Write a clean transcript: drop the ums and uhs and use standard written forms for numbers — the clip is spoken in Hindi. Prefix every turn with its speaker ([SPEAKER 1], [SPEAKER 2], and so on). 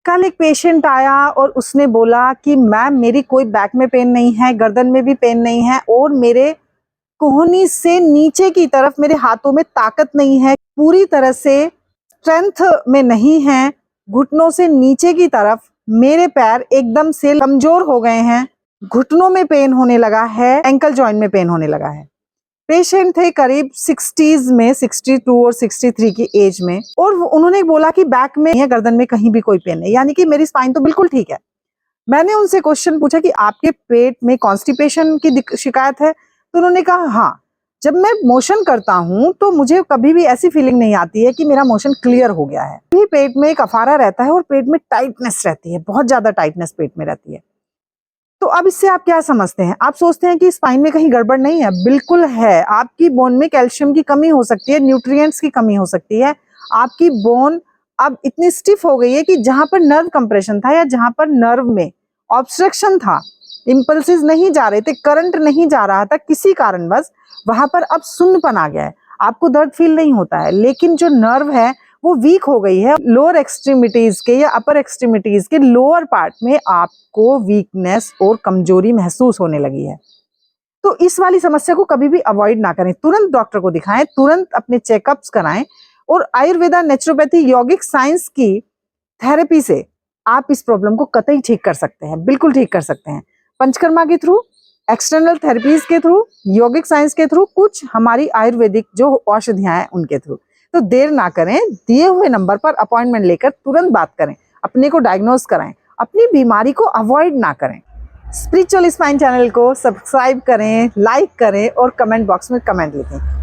[SPEAKER 1] कल एक पेशेंट आया और उसने बोला कि मैम मेरी कोई बैक में पेन नहीं है, गर्दन में भी पेन नहीं है और मेरे कोहनी से नीचे की तरफ मेरे हाथों में ताकत नहीं है, पूरी तरह से स्ट्रेंथ में नहीं है, घुटनों से नीचे की तरफ मेरे पैर एकदम से कमजोर हो गए हैं, घुटनों में पेन होने लगा है, एंकल जॉइंट में पेन होने लगा है। पेशेंट थे करीब 60s में, 62 और 63 की एज में, और उन्होंने बोला कि बैक में या गर्दन में कहीं भी कोई पेन नहीं, यानी कि मेरी स्पाइन तो बिल्कुल ठीक है। मैंने उनसे क्वेश्चन पूछा कि आपके पेट में कॉन्स्टिपेशन की शिकायत है? तो उन्होंने कहा हाँ, जब मैं मोशन करता हूं तो मुझे कभी भी ऐसी फीलिंग नहीं आती है कि मेरा मोशन क्लियर हो गया है। भी पेट में एक अफारा रहता है और पेट में टाइटनेस रहती है, बहुत ज्यादा टाइटनेस पेट में रहती है। तो अब इससे आप क्या समझते हैं? आप सोचते हैं कि स्पाइन में कहीं गड़बड़ नहीं है? बिल्कुल है। आपकी बोन में कैल्शियम की कमी हो सकती है, न्यूट्रिएंट्स की कमी हो सकती है। आपकी बोन अब इतनी स्टिफ हो गई है कि जहां पर नर्व कंप्रेशन था या जहां पर नर्व में ऑब्स्ट्रक्शन था, इंपल्सेस नहीं जा रहे थे, करंट नहीं जा रहा था किसी कारणवश, वहां पर अब सुन्नपन आ गया है। आपको दर्द फील नहीं होता है, लेकिन जो नर्व है वो वीक हो गई है। लोअर एक्सट्रीमिटीज के या अपर एक्सट्रीमिटीज के लोअर पार्ट में आपको वीकनेस और कमजोरी महसूस होने लगी है। तो इस वाली समस्या को कभी भी अवॉइड ना करें, तुरंत डॉक्टर को दिखाएं, तुरंत अपने चेकअप्स कराएं और आयुर्वेदा, नेचुरोपैथी, यौगिक साइंस की थेरेपी से आप इस प्रॉब्लम को कतई ठीक कर सकते हैं, बिल्कुल ठीक कर सकते हैं। पंचकर्मा के थ्रू, एक्सटर्नल थेरेपीज के थ्रू, यौगिक साइंस के थ्रू, कुछ हमारी आयुर्वेदिक जो औषधियां हैं उनके थ्रू। तो देर ना करें, दिए हुए नंबर पर अपॉइंटमेंट लेकर तुरंत बात करें, अपने को डायग्नोज कराएं, अपनी बीमारी को अवॉइड ना करें। स्पिरिचुअल स्पाइन चैनल को सब्सक्राइब करें, लाइक करें और कमेंट बॉक्स में कमेंट लिखें।